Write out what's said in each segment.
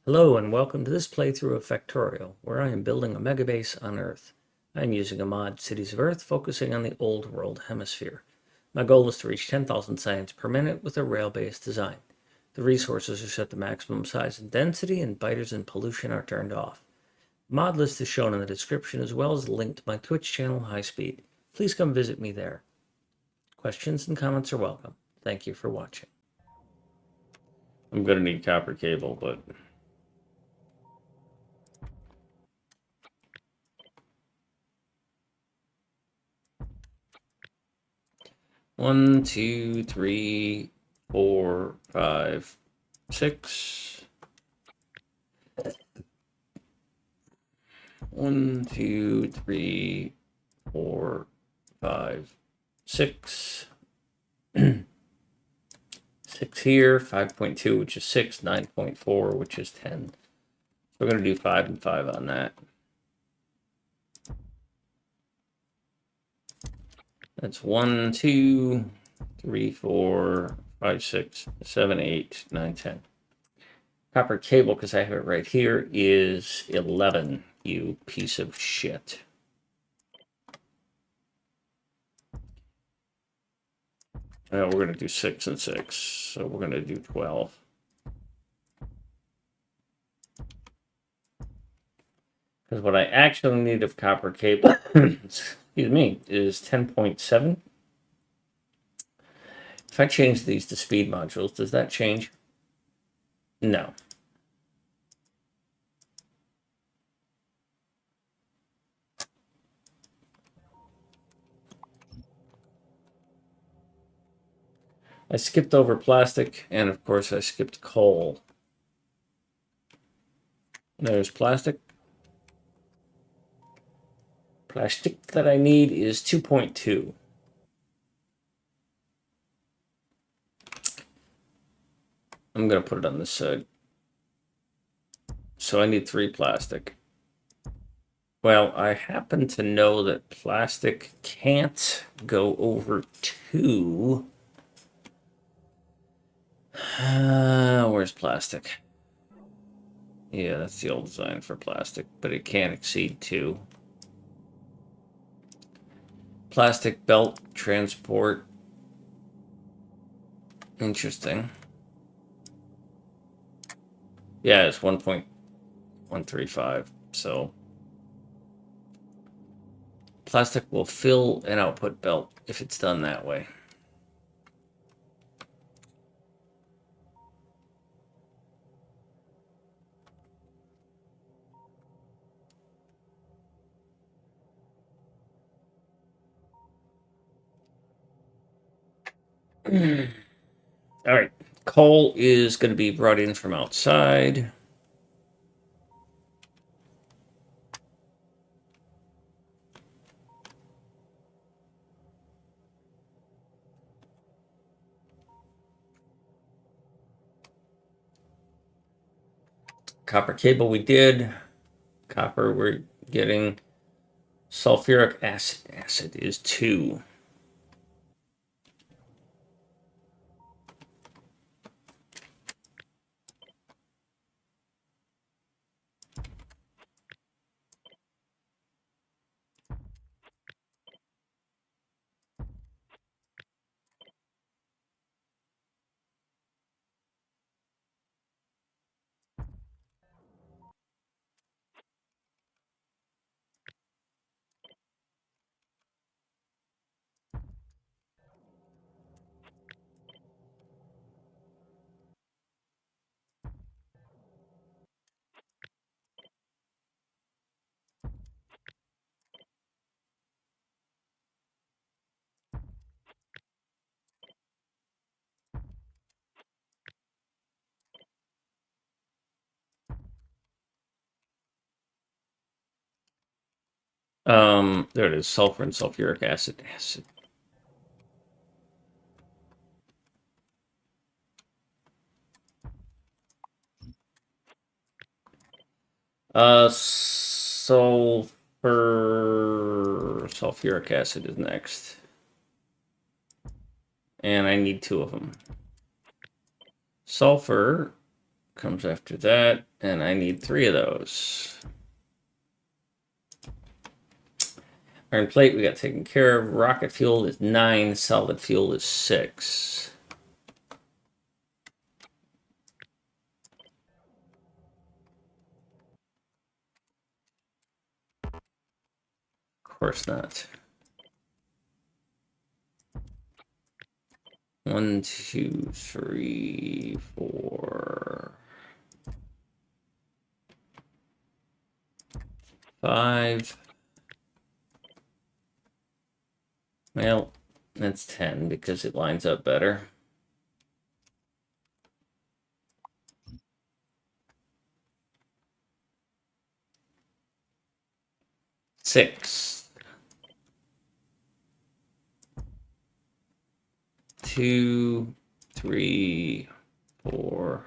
Hello and welcome to this playthrough of Factorio, where I am building a megabase on Earth. I am using a mod, Cities of Earth, focusing on the Old World Hemisphere. My goal is to reach 10,000 science per minute with a rail-based design. The resources are set to maximum size and density, and biters and pollution are turned off. The mod list is shown in the description, as well as a link to my Twitch channel, High Speed. Please come visit me there. Questions and comments are welcome. Thank you for watching. I'm going to need copper cable, but... One, two, three, 4, 5, 6. 1, 2, 3, 4, 5, 6. 6 here, 5.2, which is 6, 9.4, which is 10. So we're going to do 5 and 5 on that. That's 1, 2, 3, 4, 5, 6, 7, 8, 9, 10. Copper cable, because I have it right here, is 11, you piece of shit. We're going to do 6 and 6, so we're going to do 12. Because what I actually need of copper cable, excuse me, is 10.7. If I change these to speed modules, does that change? No. I skipped over plastic, and of course I skipped coal. There's plastic. Plastic that I need is 2.2. I'm going to put it on this side. So I need 3 plastic. Well, I happen to know that plastic can't go over 2. Where's plastic? Yeah, that's the old design for plastic, but it can't exceed 2. Plastic belt transport. Interesting. Yeah, it's 1.135. So plastic will fill an output belt if it's done that way. All right, coal is going to be brought in from outside. Copper cable we did. Copper we're getting. Sulfuric acid is 2. There it is, sulfur and sulfuric acid. Sulfuric acid is next. And I need 2 of them. Sulfur comes after that, and I need 3 of those. Iron plate we got taken care of. Rocket fuel is 9. Solid fuel is 6. Of course not. 1, 2, 3, 4, 5. Well, that's 10 because it lines up better. 6. 2, 3, 4,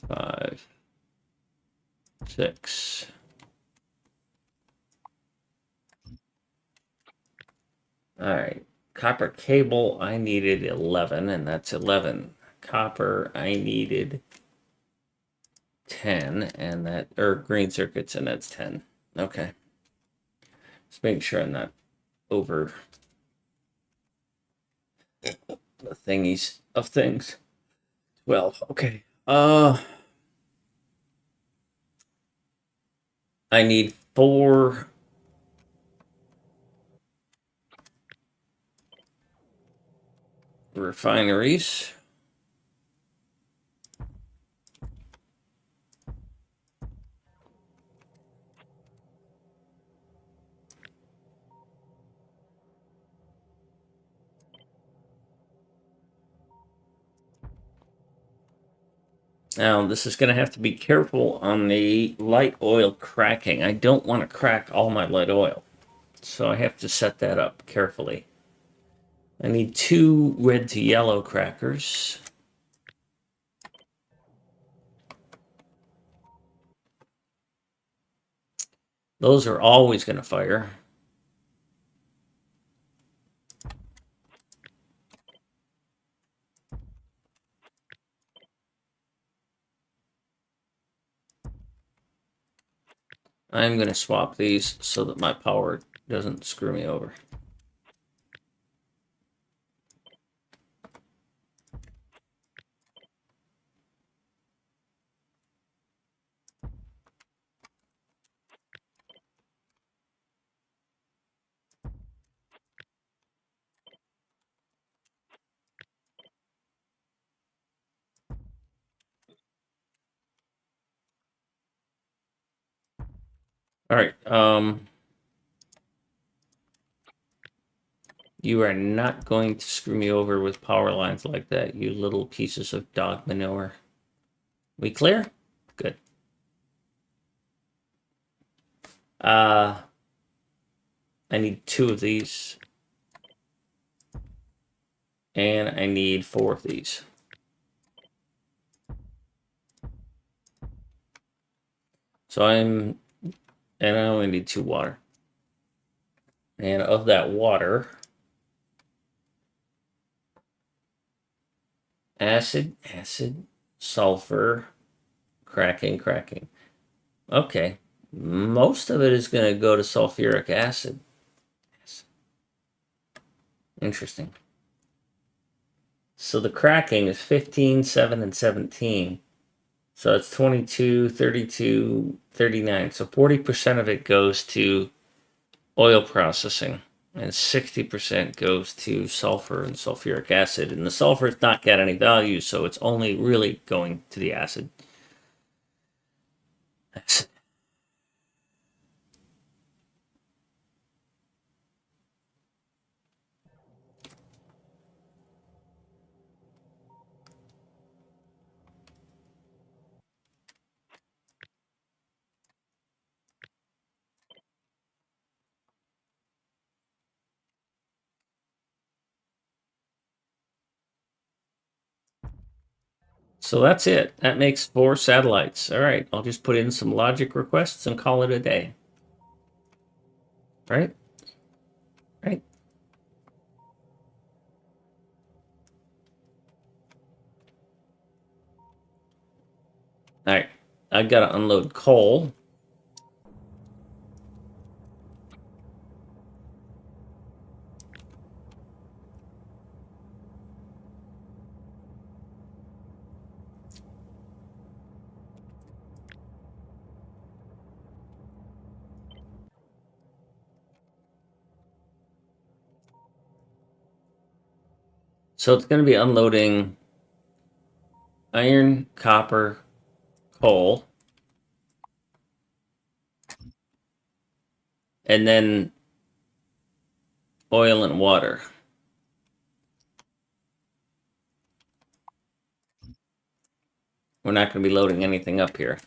5, 6. All right. Copper cable, I needed 11, and that's 11. Copper, I needed 10, and that, or green circuits, and that's 10. Okay. Just making sure I'm not over the thingies of things. Well, okay. I need 4 refineries. Now, this is going to have to be careful on the light oil cracking. I don't want to crack all my light oil, so I have to set that up carefully. I need 2 red to yellow crackers. Those are always going to fire. I'm going to swap these so that my power doesn't screw me over. All right. You are not going to screw me over with power lines like that, you little pieces of dog manure. We clear? Good. I need 2 of these. And I need 4 of these. So and I only need 2 water. And of that water, acid, sulfur, cracking. Okay. Most of it is going to go to sulfuric acid. Interesting. So the cracking is 15, 7, and 17. So it's 22, 32, 39. So 40% of it goes to oil processing, and 60% goes to sulfur and sulfuric acid. And the sulfur has not got any value, so it's only really going to the acid. So that's it. That makes 4 satellites. All right, I'll just put in some logic requests and call it a day. Right? Right? Alright, I gotta unload coal. So it's gonna be unloading iron, copper, coal, and then oil and water. We're not going to be loading anything up here.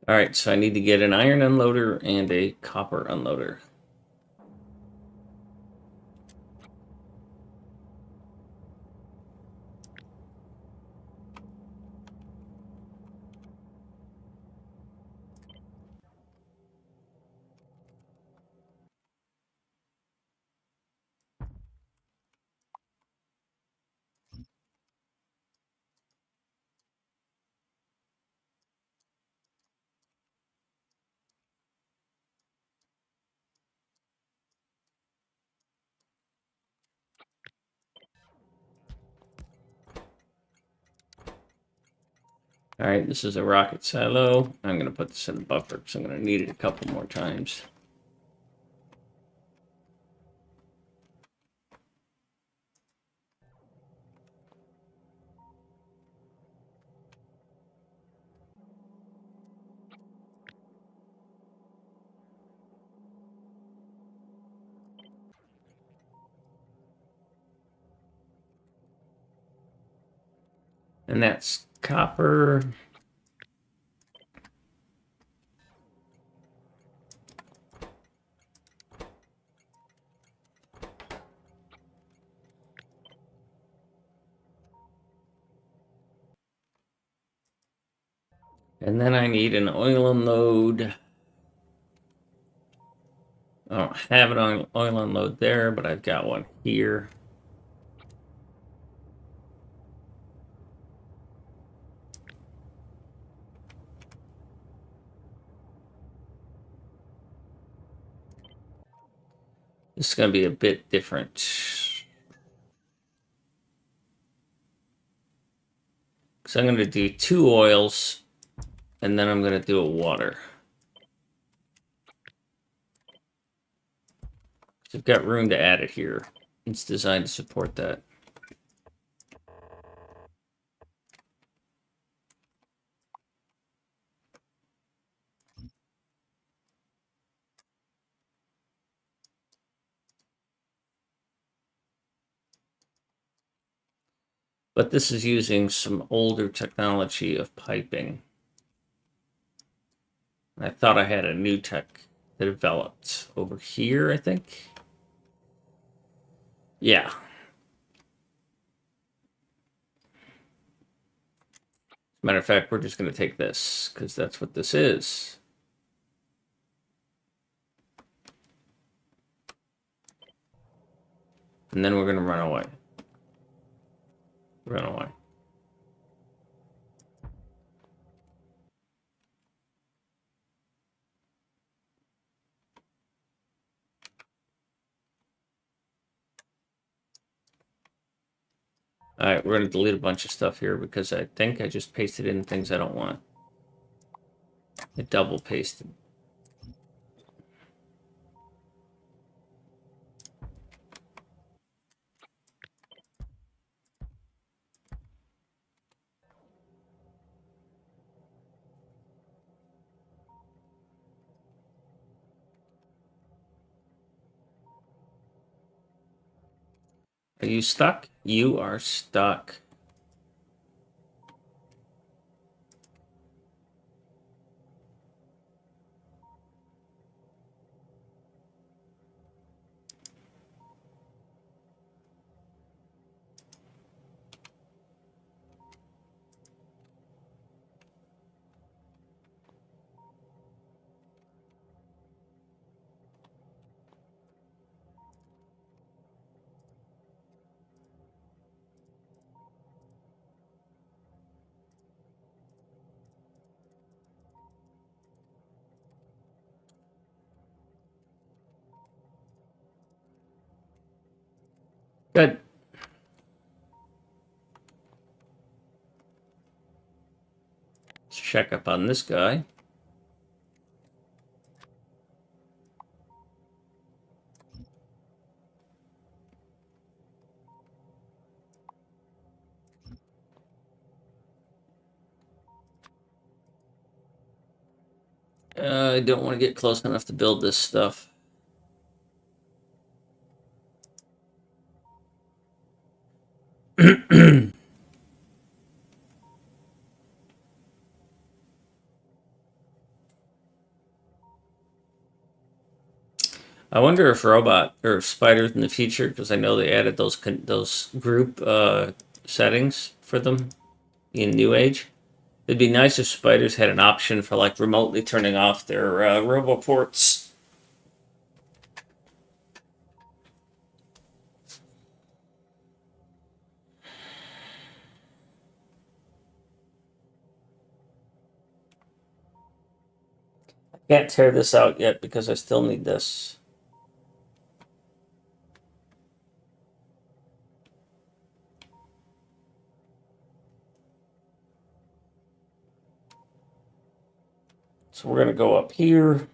All right, so I need to get an iron unloader and a copper unloader. All right, this is a rocket silo. I'm going to put this in a buffer because I'm going to need it a couple more times. And that's copper. And then I need an oil unload. I don't have an oil unload there, but I've got one here. This is going to be a bit different. So I'm going to do 2 oils, and then I'm going to do a water. So I've got room to add it here. It's designed to support that. But this is using some older technology of piping. I thought I had a new tech that developed over here, I think. Yeah. Matter of fact, we're just going to take this because that's what this is. And then we're going to run away. Run away. All right, we're going to delete a bunch of stuff here because I think I just pasted in things I don't want. I double pasted. Are you stuck? You are stuck. Good. Let's check up on this guy. I don't want to get close enough to build this stuff. I wonder if robot or spiders in the future, because I know they added those group settings for them in New Age. It'd be nice if spiders had an option for like remotely turning off their roboports. Can't tear this out yet because I still need this. So we're going to go up here,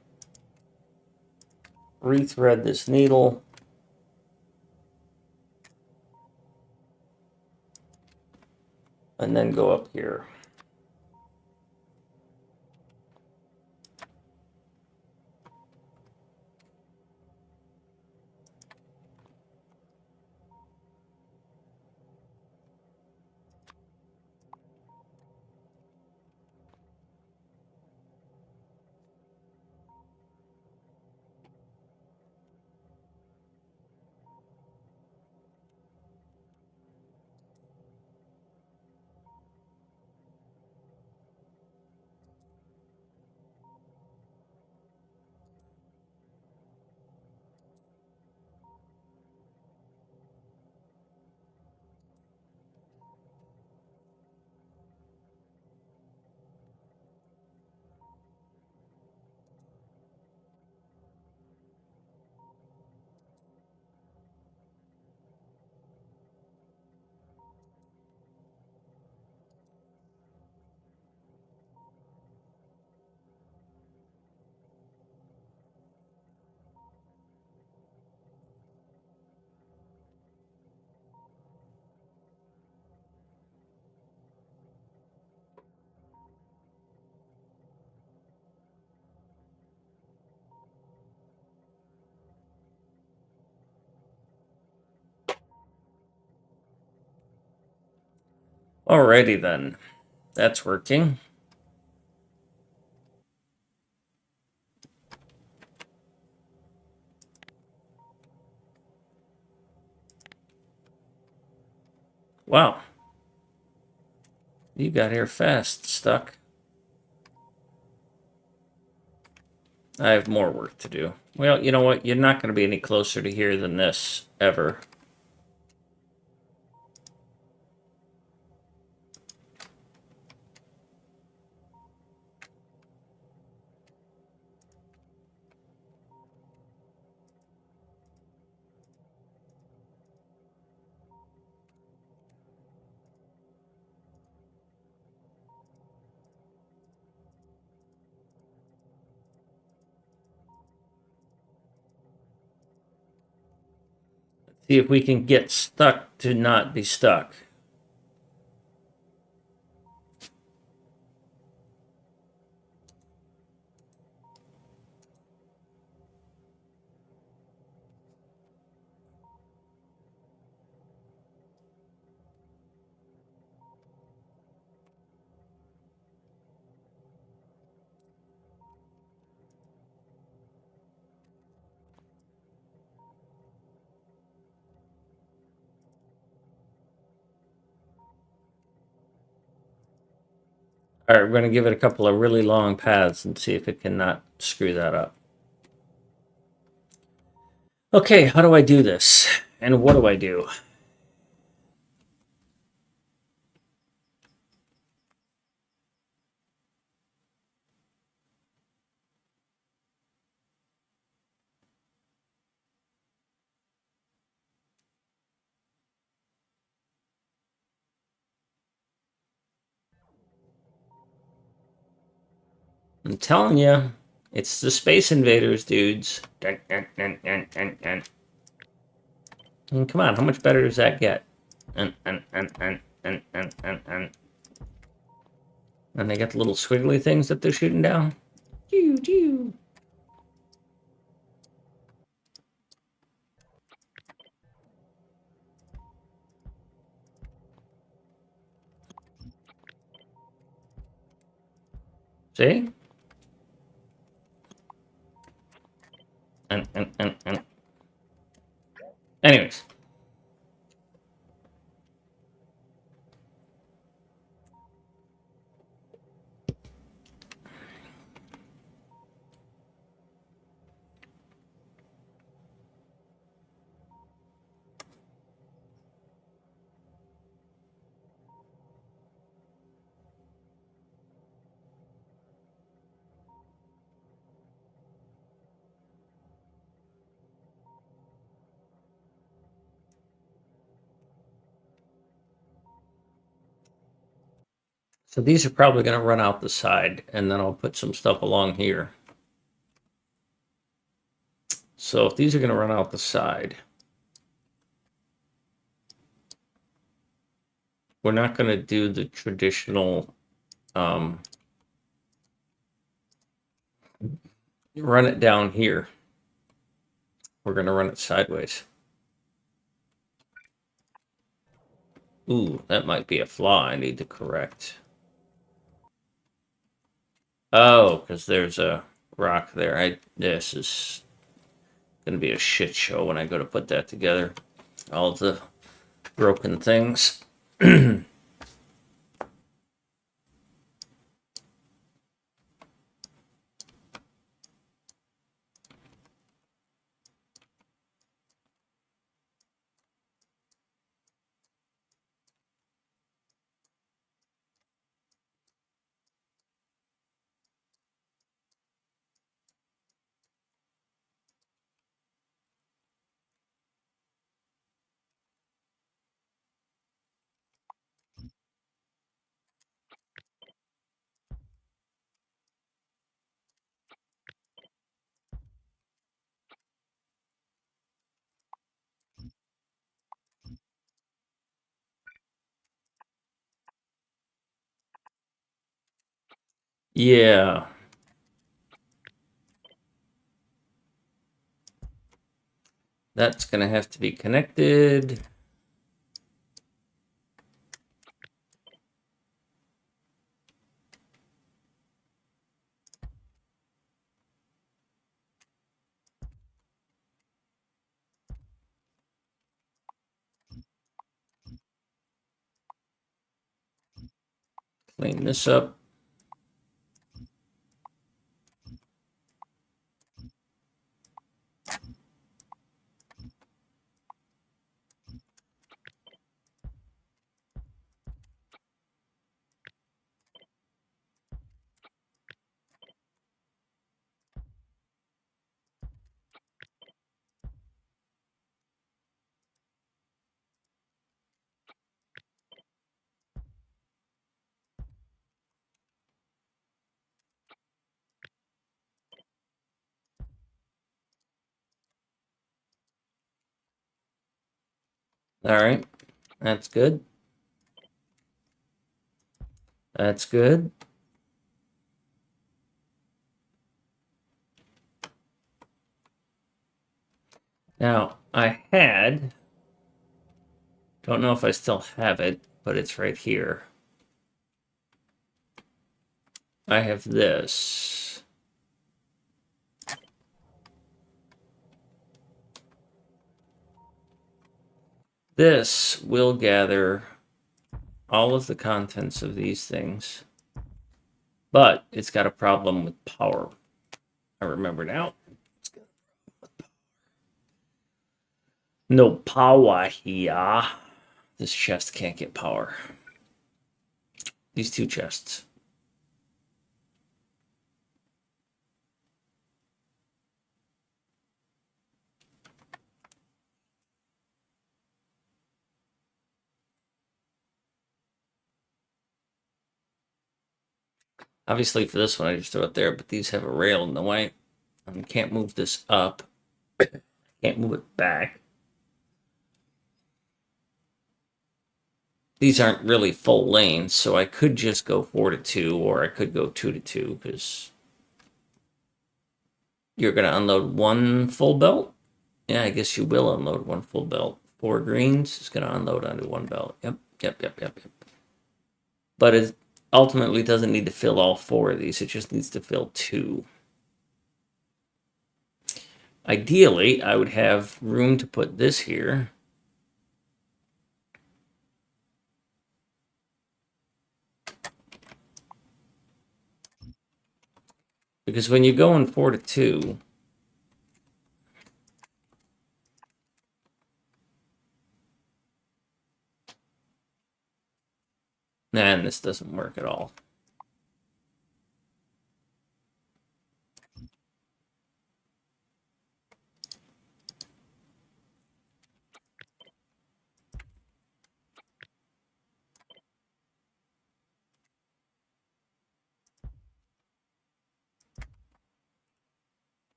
rethread this needle, and then go up here. Alrighty then, that's working. Wow, you got here fast, stuck. I have more work to do. Well, you know what? You're not going to be any closer to here than this, ever. See if we can get stuck to not be stuck. All right, we're going to give it a couple of really long paths and see if it cannot screw that up. Okay, how do I do this? And what do I do? I'm telling you, it's the Space Invaders, dudes. Dun, dun, dun, dun, dun, dun. And come on, how much better does that get? And they got the little squiggly things that they're shooting down. Doo, doo. See? And. Anyways. So these are probably going to run out the side, and then I'll put some stuff along here. So if these are going to run out the side, we're not going to do the traditional run it down here. We're going to run it sideways. Ooh, that might be a flaw I need to correct. Oh, because there's a rock there. This is going to be a shit show when I go to put that together. All the broken things. Yeah. That's going to have to be connected. Clean this up. All right. That's good. That's good. Now, I don't know if I still have it, but it's right here. I have this. This will gather all of the contents of these things But it's got a problem with power. I remember now. No power here. This chest can't get power. These two chests. Obviously, for this one, I just throw it there, but these have a rail in the way. I can't move this up. Can't move it back. These aren't really full lanes, so I could just go 4 to 2, or I could go 2 to 2, because you're going to unload one full belt? Yeah, I guess you will unload one full belt. 4 greens is going to unload onto one belt. Yep. But it ultimately doesn't need to fill all 4 of these. It just needs to fill 2. Ideally, I would have room to put this here. Because when you go in 4 to 2, and this doesn't work at all.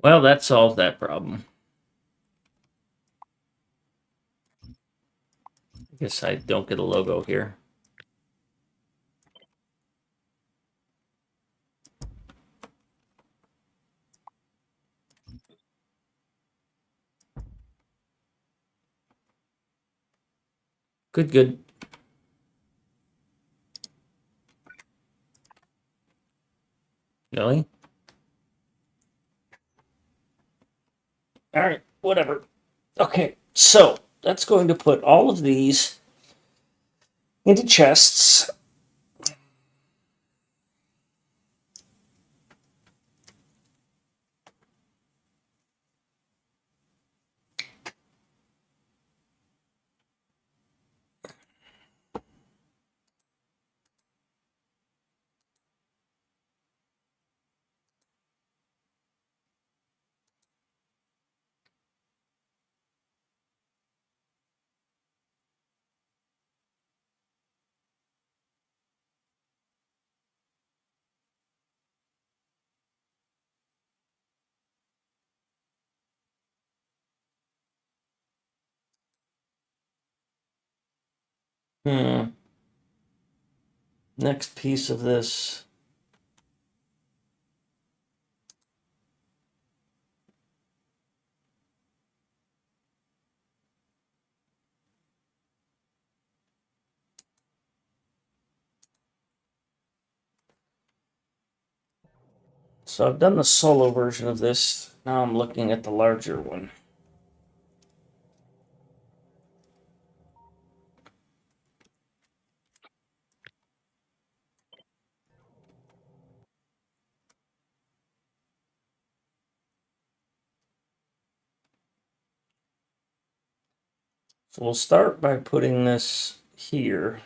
Well, that solved that problem. I guess I don't get a logo here. Good. Really? All right, whatever. Okay, so that's going to put all of these into chests. Next piece of this. So I've done the solo version of this. Now I'm looking at the larger one. So we'll start by putting this here.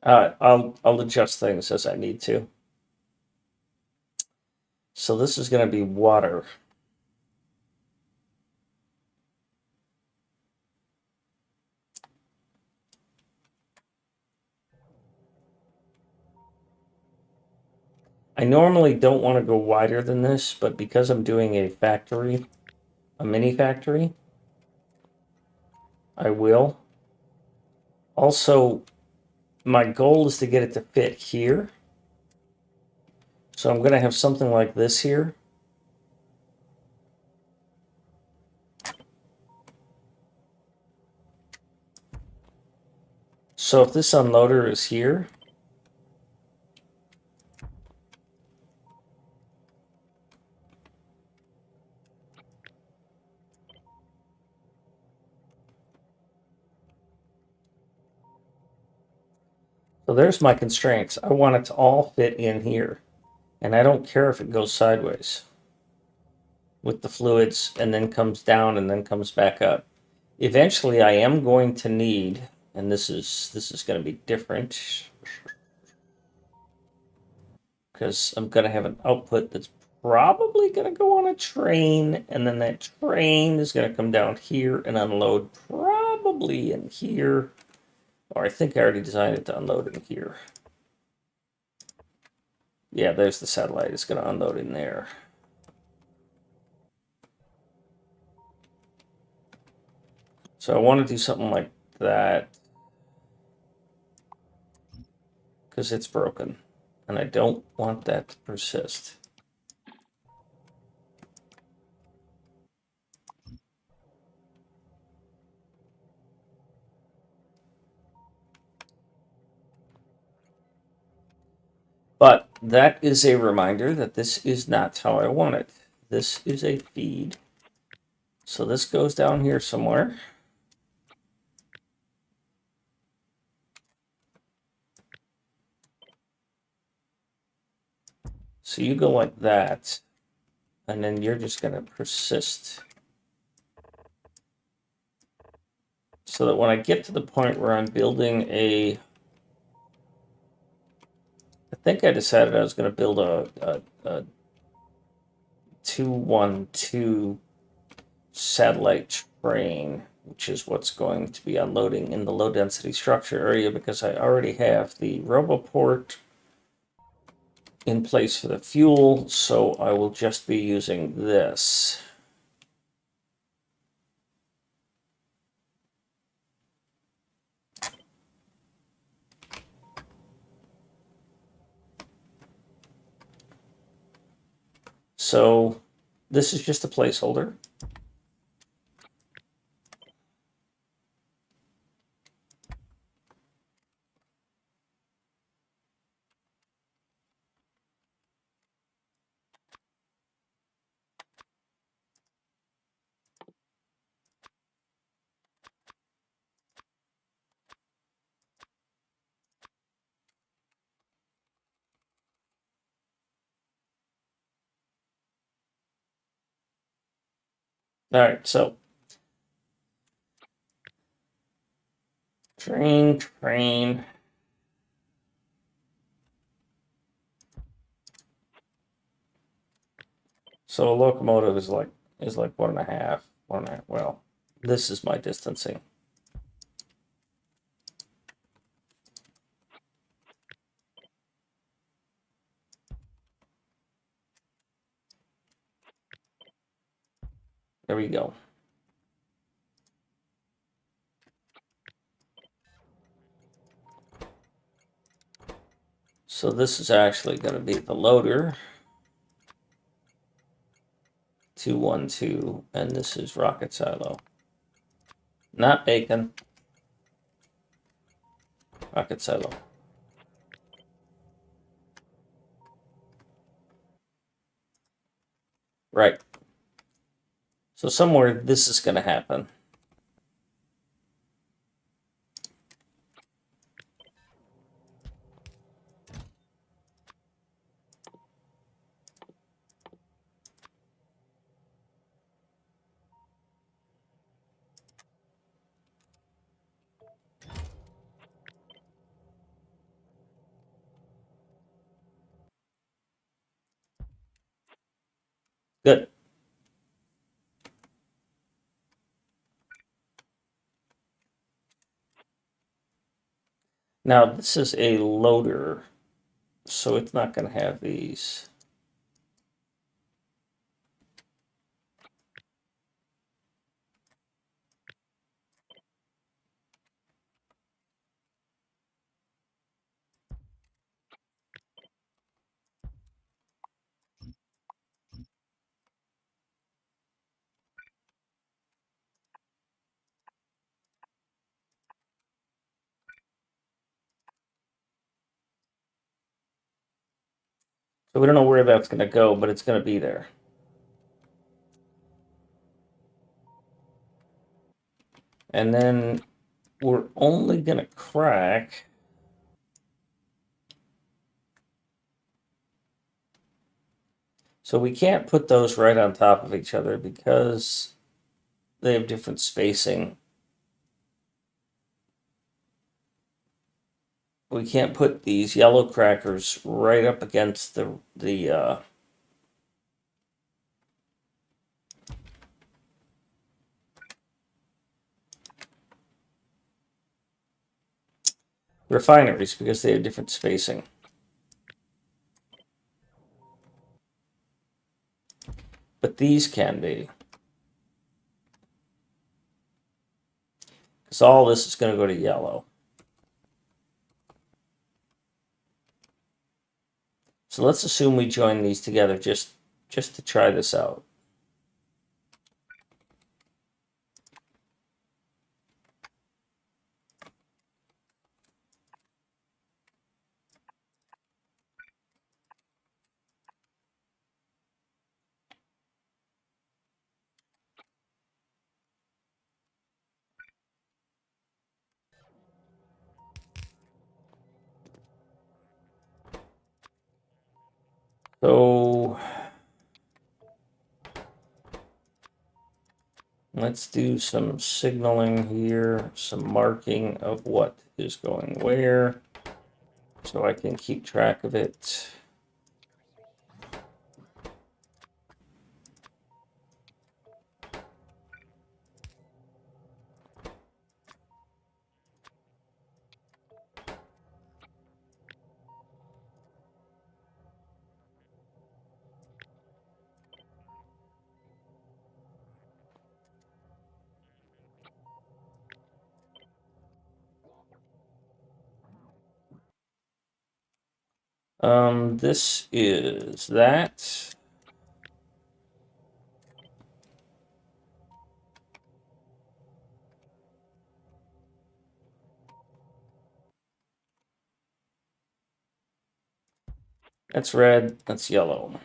I'll adjust things as I need to. So this is going to be water. I normally don't want to go wider than this, but because I'm doing a factory, a mini factory, I will. Also, my goal is to get it to fit here. So I'm going to have something like this here. So if this unloader is here, so there's my constraints. I want it to all fit in here. And I don't care if it goes sideways with the fluids and then comes down and then comes back up. Eventually I am going to need, and this is going to be different because I'm going to have an output that's probably going to go on a train, and then that train is going to come down here and unload probably in here. Or I think I already designed it to unload in here. Yeah, there's the satellite. It's going to unload in there. So I want to do something like that because it's broken, and I don't want that to persist. But that is a reminder that this is not how I want it. This is a feed. So this goes down here somewhere. So you go like that, and then you're just going to persist. So that when I get to the point where I'm building I think I decided I was going to build a 212 satellite train, which is what's going to be unloading in the low density structure area, because I already have the RoboPort in place for the fuel, so I will just be using this. So this is just a placeholder. All right, so train. So a locomotive is like 1.5. Well, this is my distancing. There we go. So this is actually going to be the loader, 212, and this is rocket silo. Not bacon. Rocket silo. Right. So somewhere this is going to happen. Good. Now this is a loader, so it's not going to have these. So we don't know where that's going to go, but it's going to be there. And then we're only going to crack so we can't put those right on top of each other because they have different spacing. We can't put these yellow crackers right up against the refineries because they have different spacing. But these can be. Because all this is going to go to yellow. So let's assume we join these together just to try this out. So let's do some signaling here, some marking of what is going where, so I can keep track of it. This is that. That's red, that's yellow.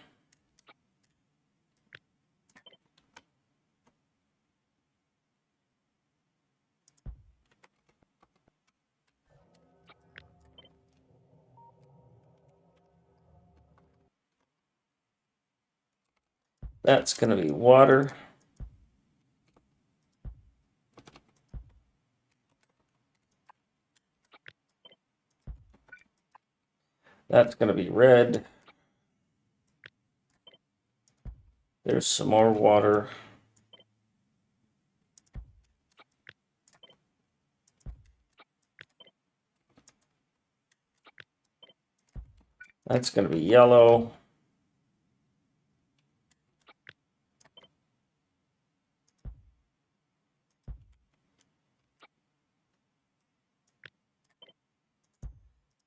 That's going to be water. That's going to be red. There's some more water. That's going to be yellow.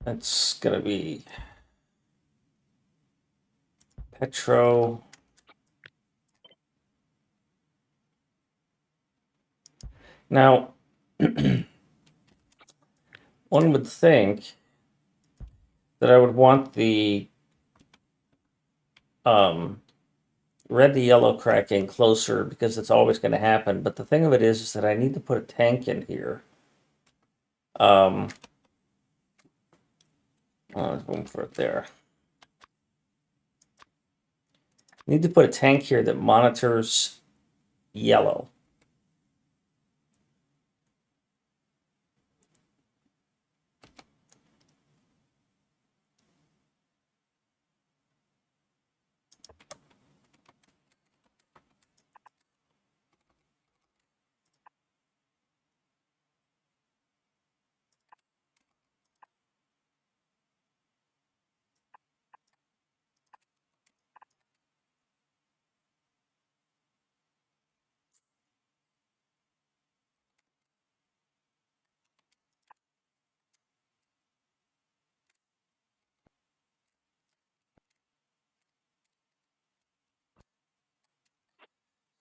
That's going to be petro. Now, one would think that I would want the red to yellow cracking closer because it's always going to happen. But the thing of it is that I need to put a tank in here. There's room for it there. I need to put a tank here that monitors yellow.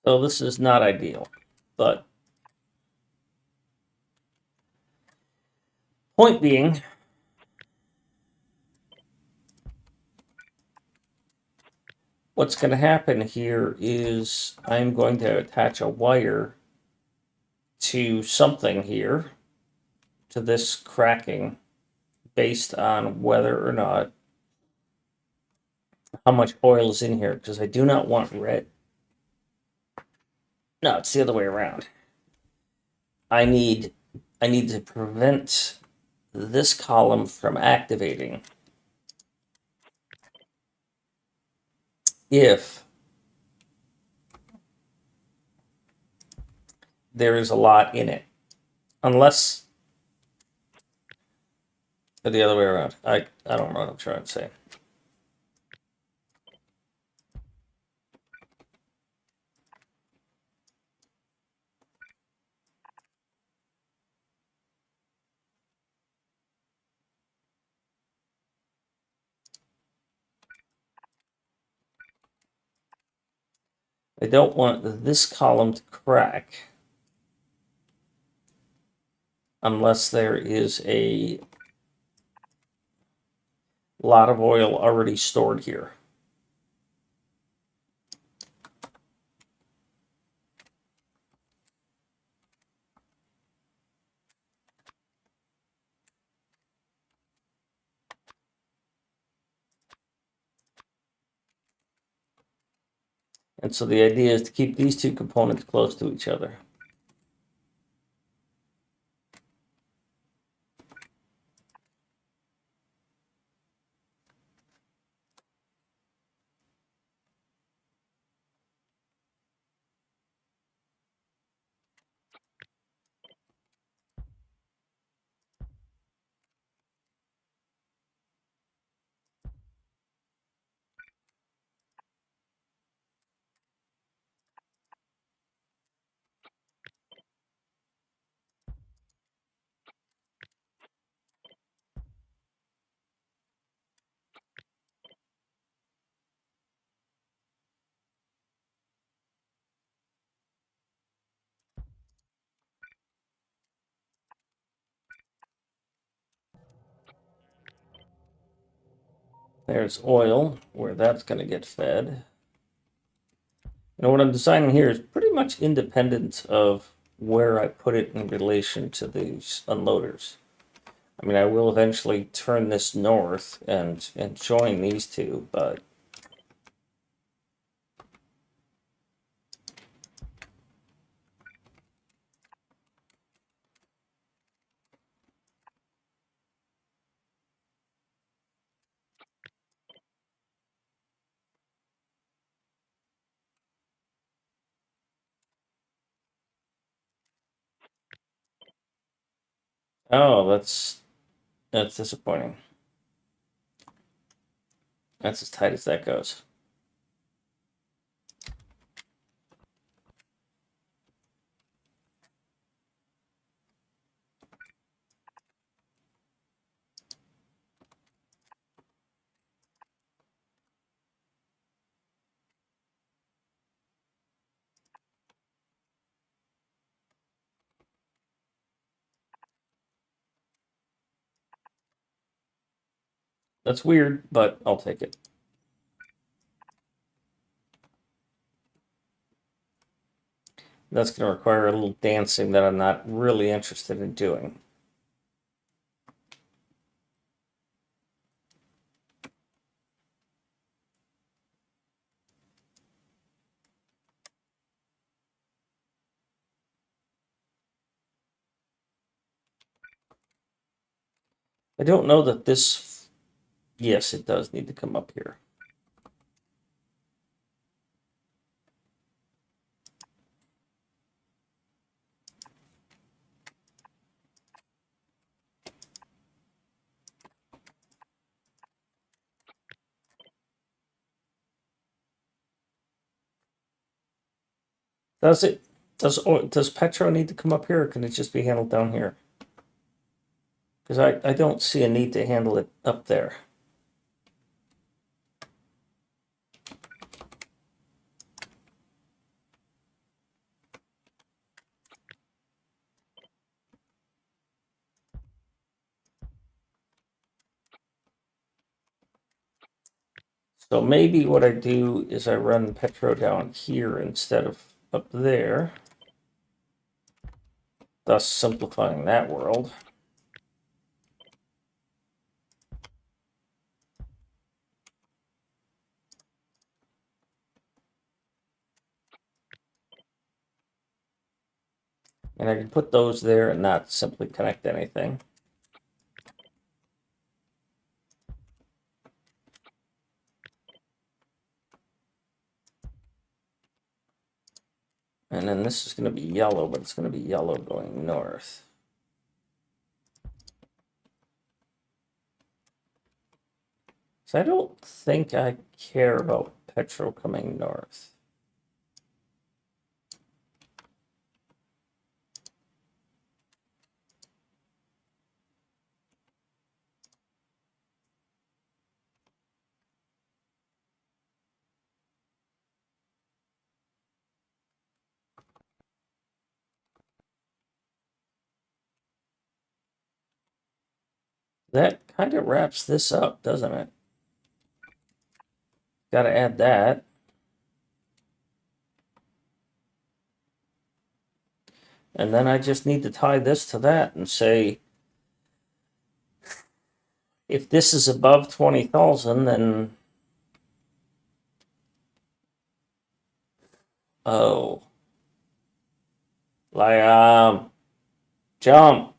So this is not ideal, but point being, what's going to happen here is I'm going to attach a wire to something here, to this cracking, based on whether or not how much oil is in here, because I do not want red. No, it's the other way around. I need to prevent this column from activating if there is a lot in it. Unless the other way around. I don't know what I'm trying to say. I don't want this column to crack unless there is a lot of oil already stored here. And so the idea is to keep these two components close to each other. There's oil, where that's going to get fed. And what I'm designing here is pretty much independent of where I put it in relation to these unloaders. I mean, I will eventually turn this north and join these two, but oh, that's disappointing. That's as tight as that goes. That's weird, but I'll take it. That's going to require a little dancing that I'm not really interested in doing. I don't know that this... Yes, it does need to come up here. Does it? Does Petro need to come up here, or can it just be handled down here? Because I don't see a need to handle it up there. So maybe what I do is I run Petro down here instead of up there, thus simplifying that world. And I can put those there and not simply connect anything. And then this is going to be yellow, but it's going to be yellow going north. So I don't think I care about Petro coming north. That kind of wraps this up, doesn't it? Got to add that. And then I just need to tie this to that and say, if this is above 20,000, then, oh, like, jump.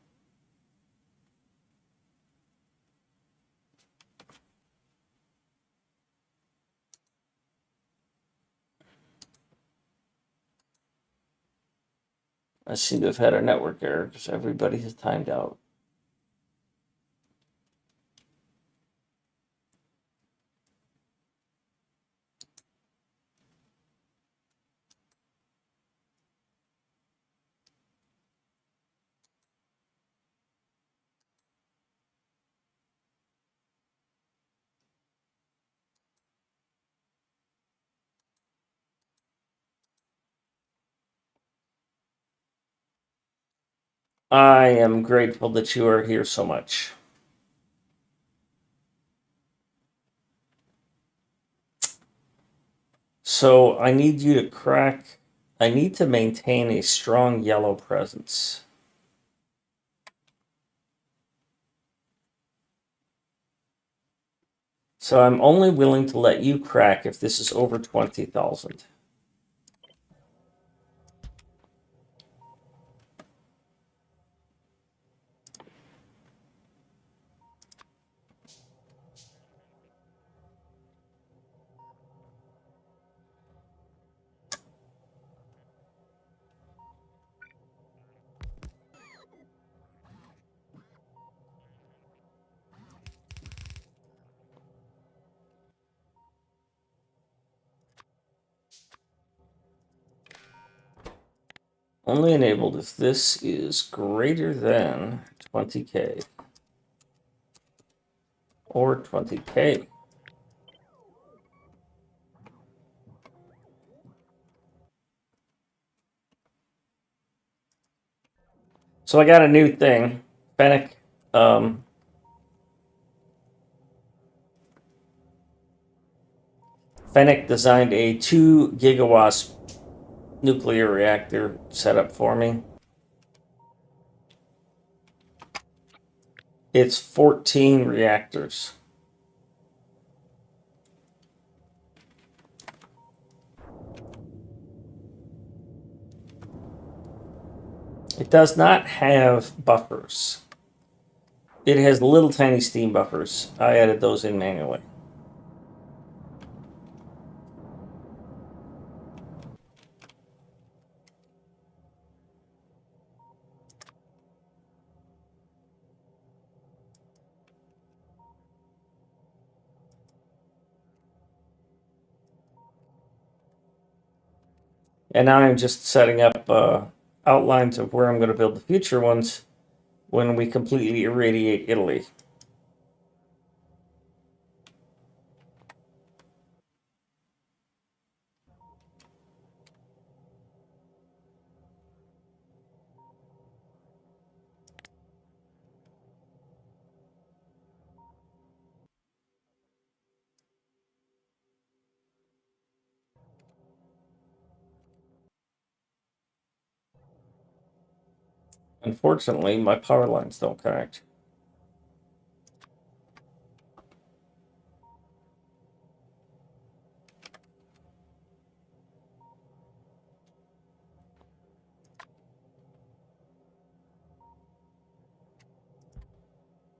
I seem to have had a network error because everybody has timed out. I am grateful that you are here so much. So I need you to crack. I need to maintain a strong yellow presence. So I'm only willing to let you crack if this is over 20,000. Only enabled if this is greater than 20K or 20K. So I got a new thing. Fennec, Fennec designed a 2 gigawatt nuclear reactor setup for me. It's 14 reactors. It does not have buffers. It has little tiny steam buffers. I added those in manually. And now I'm just setting up outlines of where I'm going to build the future ones when we completely irradiate Italy. Unfortunately, my power lines don't connect.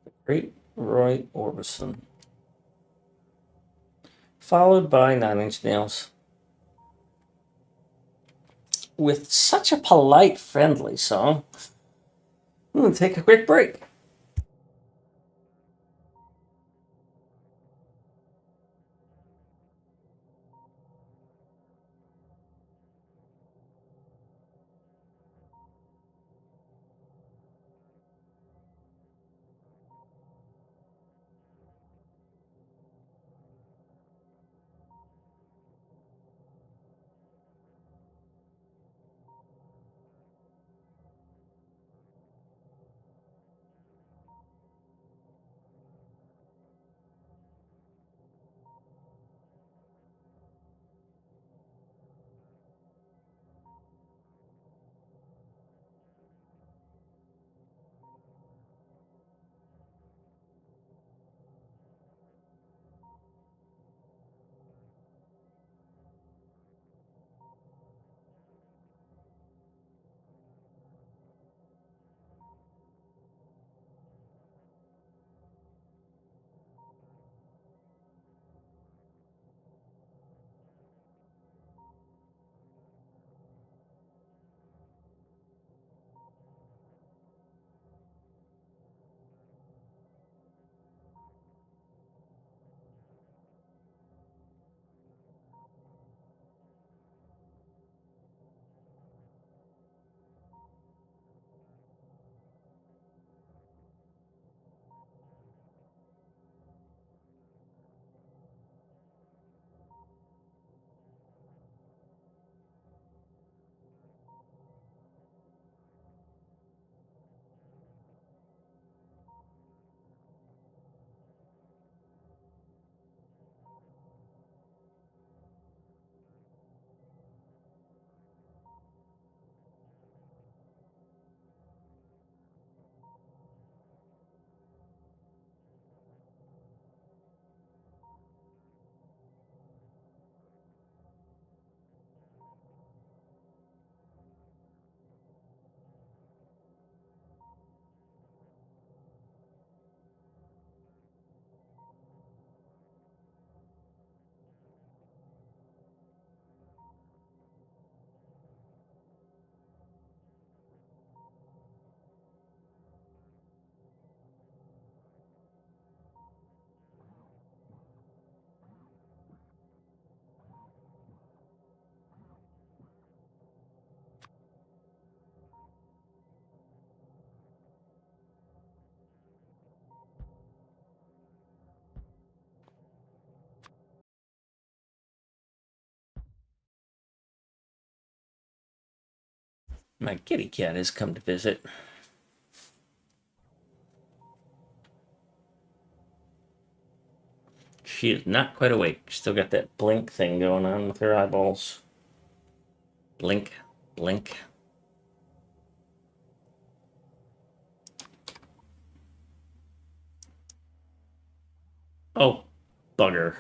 The Great Roy Orbison. Followed by 9 Inch Nails. With such a polite, friendly song. I'm going to take a quick break. My kitty cat has come to visit. She is not quite awake. Still got that blink thing going on with her eyeballs. Blink, blink. Oh, bugger.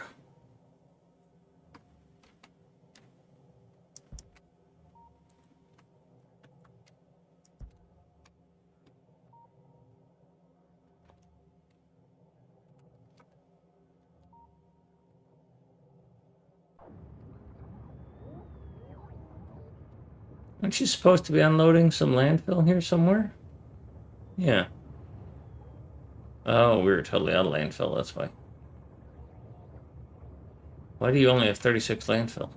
Aren't you supposed to be unloading some landfill here somewhere? Yeah. Oh, we were totally out of landfill, that's why. Why do you only have 36 landfill?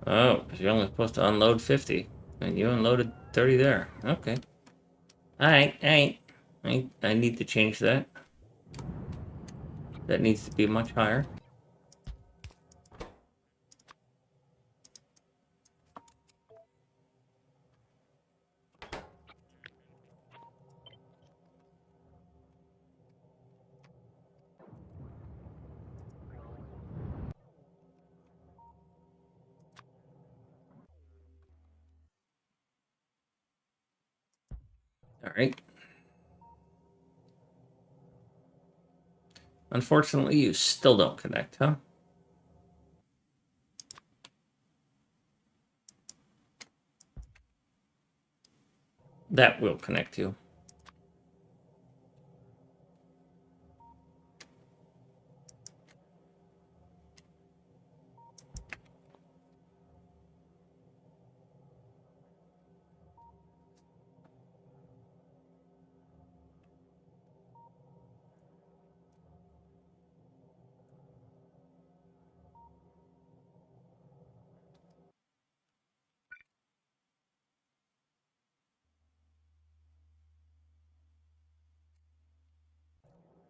Oh, because you're only supposed to unload 50. And you unloaded 30 there. Okay. Alright, alright. I need to change that. That needs to be much higher. All right. Unfortunately, you still don't connect, huh? That will connect you.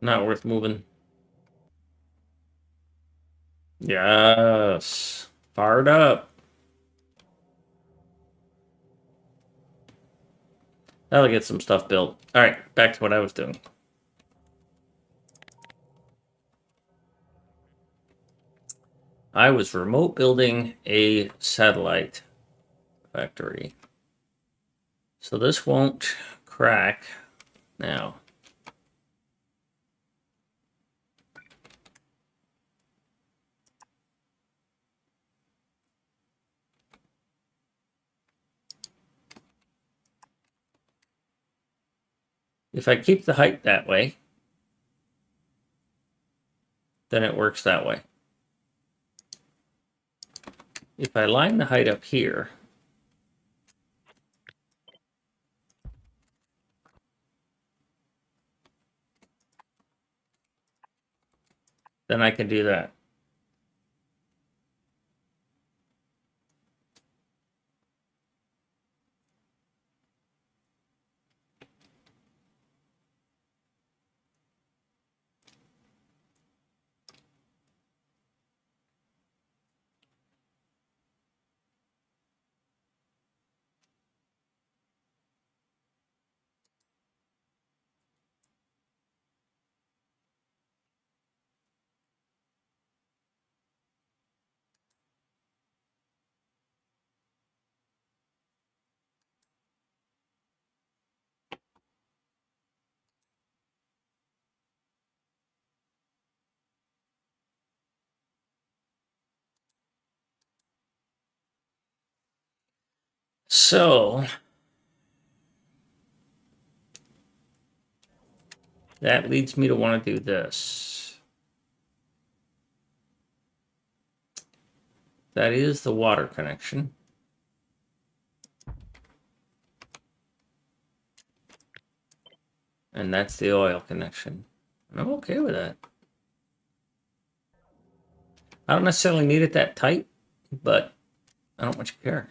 Not worth moving. Yes. Fired up. That'll get some stuff built. All right, back to what I was doing. I was remote building a satellite factory. So this won't crack now. If I keep the height that way, then it works that way. If I line the height up here, then I can do that. So that leads me to want to do this. That is the water connection. And that's the oil connection. And I'm okay with that. I don't necessarily need it that tight, but I don't much care.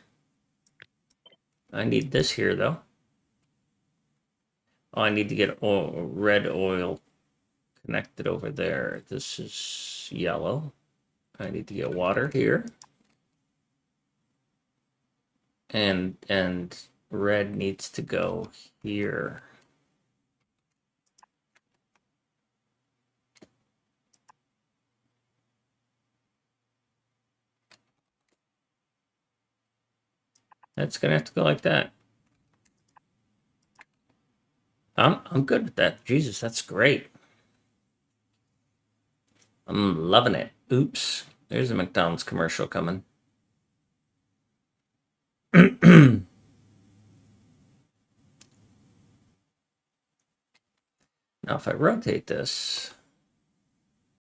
I need this here, though. Oh, I need to get red oil connected over there. This is yellow. I need to get water here. And red needs to go here. That's gonna have to go like that. I'm good with that. Jesus, that's great. I'm loving it. Oops. There's a McDonald's commercial coming. Now, if I rotate this,